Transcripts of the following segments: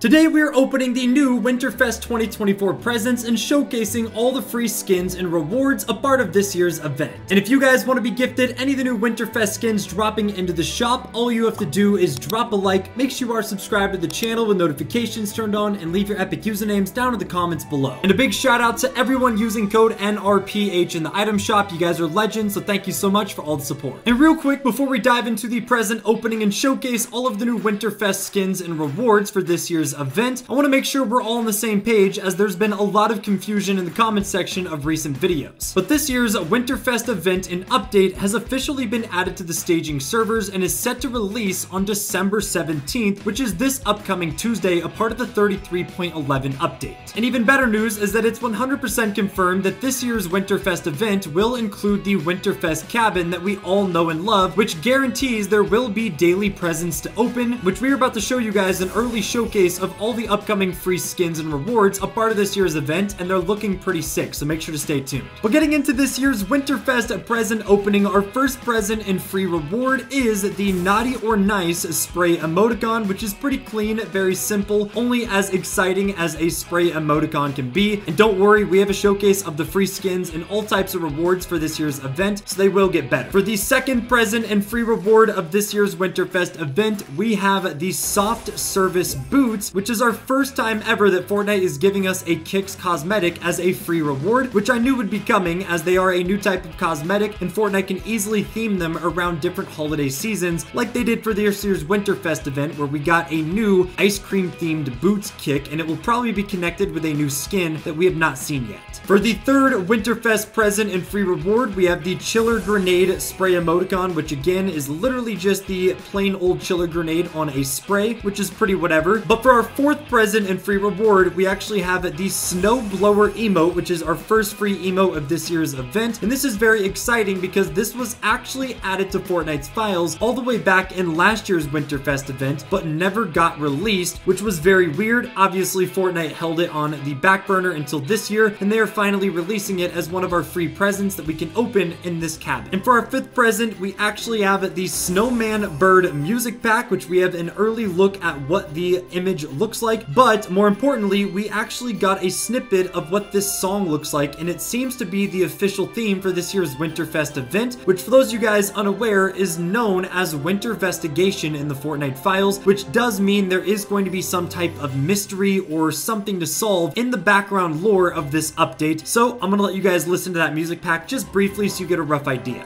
Today we are opening the new Winterfest 2024 presents and showcasing all the free skins and rewards a part of this year's event. And if you guys want to be gifted any of the new Winterfest skins dropping into the shop, all you have to do is drop a like, make sure you are subscribed to the channel with notifications turned on, and leave your epic usernames down in the comments below. And a big shout out to everyone using code NRPH in the item shop. You guys are legends, so thank you so much for all the support. And real quick, before we dive into the present opening and showcase all of the new Winterfest skins and rewards for this year's event, I want to make sure we're all on the same page, as there's been a lot of confusion in the comment section of recent videos. But this year's Winterfest event and update has officially been added to the staging servers and is set to release on December 17th, which is this upcoming Tuesday, a part of the 33.11 update. And even better news is that it's 100% confirmed that this year's Winterfest event will include the Winterfest cabin that we all know and love, which guarantees there will be daily presents to open, which we're about to show you guys an early showcase of all the upcoming free skins and rewards a part of this year's event, and they're looking pretty sick, so make sure to stay tuned. But getting into this year's Winterfest present opening, our first present and free reward is the Naughty or Nice spray emoticon, which is pretty clean, very simple, only as exciting as a spray emoticon can be. And don't worry, we have a showcase of the free skins and all types of rewards for this year's event, so they will get better. For the second present and free reward of this year's Winterfest event, we have the soft service boots, which is our first time ever that Fortnite is giving us a Kicks cosmetic as a free reward, which I knew would be coming, as they are a new type of cosmetic and Fortnite can easily theme them around different holiday seasons, like they did for this year's Winterfest event, where we got a new ice cream themed boots kick, and it will probably be connected with a new skin that we have not seen yet. For the third Winterfest present and free reward, we have the chiller grenade spray emoticon, which again is literally just the plain old chiller grenade on a spray, which is pretty whatever. But for our fourth present and free reward, we actually have the snow blower emote, which is our first free emote of this year's event. And this is very exciting because this was actually added to Fortnite's files all the way back in last year's Winterfest event, but never got released, which was very weird. Obviously, Fortnite held it on the back burner until this year, and they are finally releasing it as one of our free presents that we can open in this cabin. And for our fifth present, we actually have the Snowman Bird music pack, which we have an early look at what the image looks like, but more importantly, we actually got a snippet of what this song looks like, and it seems to be the official theme for this year's Winterfest event, which for those of you guys unaware is known as Wintervestigation in the Fortnite files, which does mean there is going to be some type of mystery or something to solve in the background lore of this update. So I'm gonna let you guys listen to that music pack just briefly so you get a rough idea.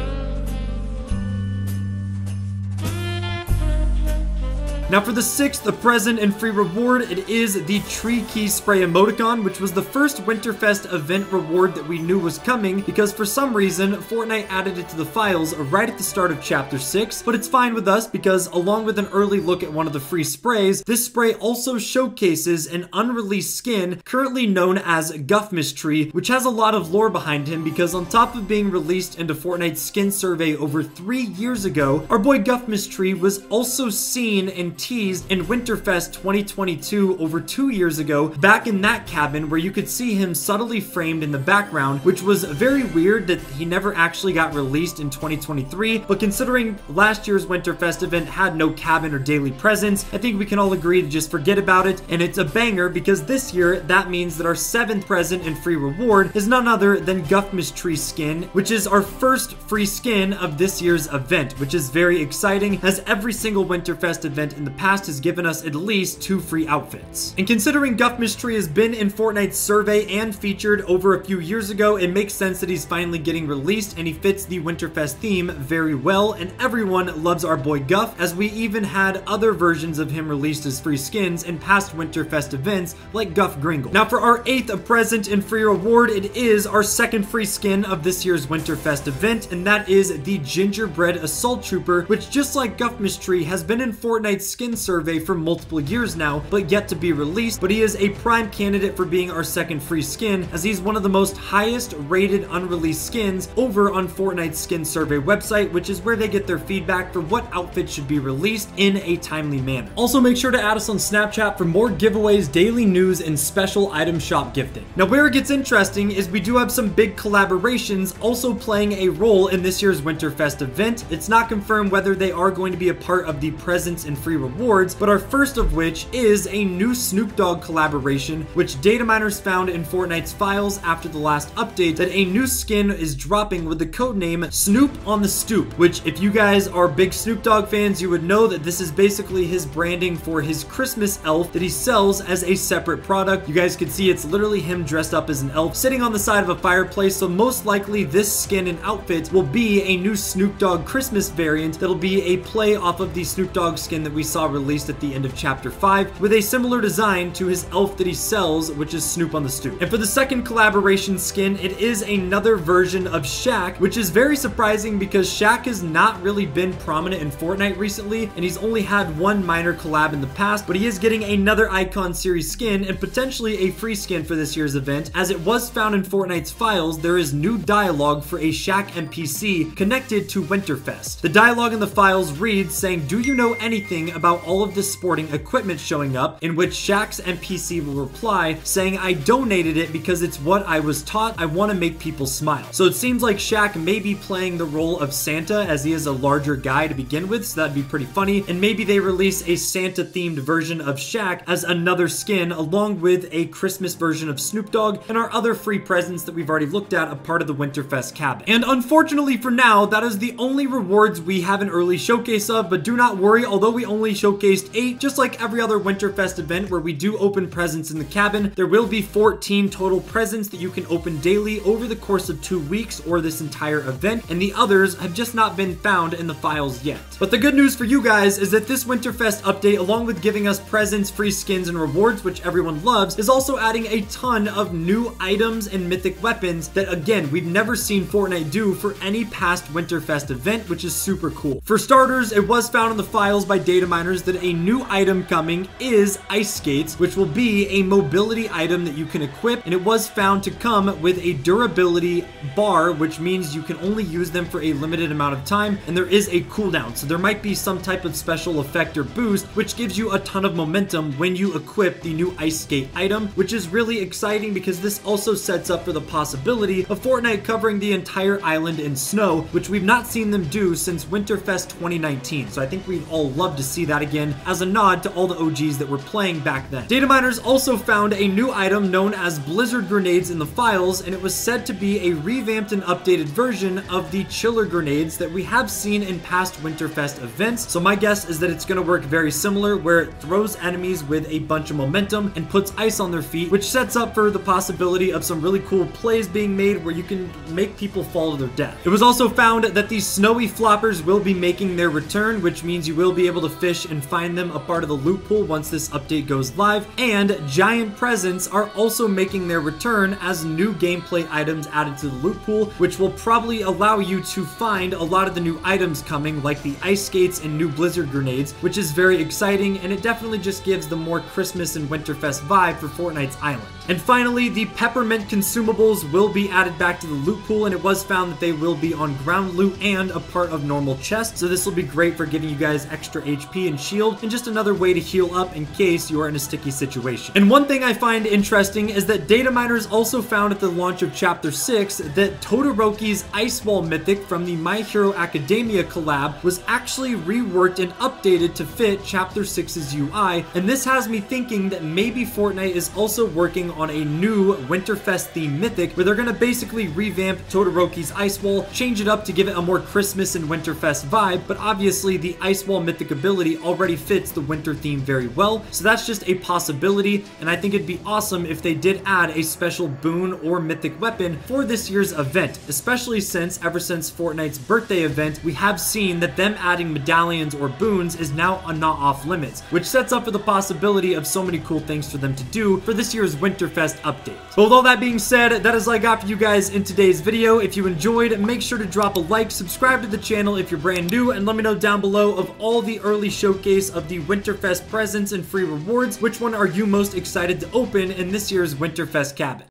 Now for the sixth present and free reward, it is the tree key spray emoticon, which was the first Winterfest event reward that we knew was coming, because for some reason Fortnite added it to the files right at the start of chapter 6, but it's fine with us because along with an early look at one of the free sprays, this spray also showcases an unreleased skin currently known as Guffmiss Tree, which has a lot of lore behind him, because on top of being released into Fortnite's skin survey over 3 years ago, our boy Guffmiss Tree was also seen and teased in Winterfest 2022 over 2 years ago, back in that cabin where you could see him subtly framed in the background, which was very weird that he never actually got released in 2023. But considering last year's Winterfest event had no cabin or daily presents, I think we can all agree to just forget about it, and it's a banger because this year that means that our seventh present and free reward is none other than Guffmiss Tree skin, which is our first free skin of this year's event, which is very exciting, as every single Winterfest event in the past has given us at least 2 free outfits. And considering Guffmiss Tree has been in Fortnite's survey and featured over a few years ago, it makes sense that he's finally getting released, and he fits the Winterfest theme very well, and everyone loves our boy Guff, as we even had other versions of him released as free skins in past Winterfest events like Guff Gringle. Now for our eighth present and free reward, it is our second free skin of this year's Winterfest event, and that is the Gingerbread Assault Trooper, which just like Guffmiss Tree has been in Fortnite's skin survey for multiple years now, but yet to be released. But he is a prime candidate for being our second free skin, as he's one of the most highest rated unreleased skins over on Fortnite's skin survey website, which is where they get their feedback for what outfits should be released in a timely manner. Also, make sure to add us on Snapchat for more giveaways, daily news, and special item shop gifting. Now, where it gets interesting is we do have some big collaborations also playing a role in this year's Winterfest event. It's not confirmed whether they are going to be a part of the presents and free rewards, but our first of which is a new Snoop Dogg collaboration, which data miners found in Fortnite's files after the last update that a new skin is dropping with the codename Snoop on the Stoop, which if you guys are big Snoop Dogg fans, you would know that this is basically his branding for his Christmas elf that he sells as a separate product. You guys can see it's literally him dressed up as an elf sitting on the side of a fireplace, so most likely this skin and outfit will be a new Snoop Dogg Christmas variant that'll be a play off of the Snoop Dogg skin that we saw released at the end of chapter 5 with a similar design to his elf that he sells, which is Snoop on the Stoop. And for the second collaboration skin, it is another version of Shaq, which is very surprising because Shaq has not really been prominent in Fortnite recently, and he's only had one minor collab in the past, but he is getting another Icon Series skin and potentially a free skin for this year's event. As it was found in Fortnite's files, there is new dialogue for a Shaq NPC connected to Winterfest. The dialogue in the files reads saying, "Do you know anything about all of this sporting equipment showing up?" In which Shaq's NPC will reply saying, "I donated it because it's what I was taught. I want to make people smile." So it seems like Shaq may be playing the role of Santa, as he is a larger guy to begin with, so that'd be pretty funny. And maybe they release a Santa themed version of Shaq as another skin along with a Christmas version of Snoop Dogg and our other free presents that we've already looked at, a part of the Winterfest cabin. And unfortunately for now, that is the only rewards we have an early showcase of, but do not worry, although we only showcased 8, just like every other Winterfest event where we do open presents in the cabin, there will be 14 total presents that you can open daily over the course of 2 weeks or this entire event, and the others have just not been found in the files yet. But the good news for you guys is that this Winterfest update, along with giving us presents, free skins, and rewards, which everyone loves, is also adding a ton of new items and mythic weapons that, again, we've never seen Fortnite do for any past Winterfest event, which is super cool. For starters, it was found in the files by data miners that a new item coming is ice skates, which will be a mobility item that you can equip, and it was found to come with a durability bar, which means you can only use them for a limited amount of time, and there is a cooldown, so there might be some type of special effect or boost, which gives you a ton of momentum when you equip the new ice skate item, which is really exciting because this also sets up for the possibility of Fortnite covering the entire island in snow, which we've not seen them do since Winterfest 2019, so I think we'd all love to see that again as a nod to all the OGs that were playing back then. Data miners also found a new item known as blizzard grenades in the files, and it was said to be a revamped and updated version of the chiller grenades that we have seen in past Winterfest events. So my guess is that it's going to work very similar, where it throws enemies with a bunch of momentum and puts ice on their feet, which sets up for the possibility of some really cool plays being made where you can make people fall to their death. It was also found that these snowy floppers will be making their return, which means you will be able to fish and find them a part of the loot pool once this update goes live, and giant presents are also making their return as new gameplay items added to the loot pool, which will probably allow you to find a lot of the new items coming, like the ice skates and new blizzard grenades, which is very exciting, and it definitely just gives the more Christmas and Winterfest vibe for Fortnite's island. And finally, the peppermint consumables will be added back to the loot pool, and it was found that they will be on ground loot and a part of normal chests, so this will be great for giving you guys extra HP and shield, and just another way to heal up in case you are in a sticky situation. And one thing I find interesting is that data miners also found at the launch of Chapter 6 that Todoroki's Ice Wall mythic from the My Hero Academia collab was actually reworked and updated to fit Chapter 6's UI, and this has me thinking that maybe Fortnite is also working on a new Winterfest themed mythic where they're gonna basically revamp Todoroki's Ice Wall, change it up to give it a more Christmas and Winterfest vibe, but obviously the Ice Wall mythic ability already fits the winter theme very well, so that's just a possibility, and I think it'd be awesome if they did add a special boon or mythic weapon for this year's event, especially since ever since Fortnite's birthday event, we have seen that them adding medallions or boons is now not off limits, which sets up for the possibility of so many cool things for them to do for this year's Winterfest update. But with all that being said, that is all I got for you guys in today's video. If you enjoyed, make sure to drop a like, subscribe to the channel if you're brand new, and let me know down below of all the early showcase of the Winterfest presents and free rewards, which one are you most excited to open in this year's Winterfest cabin?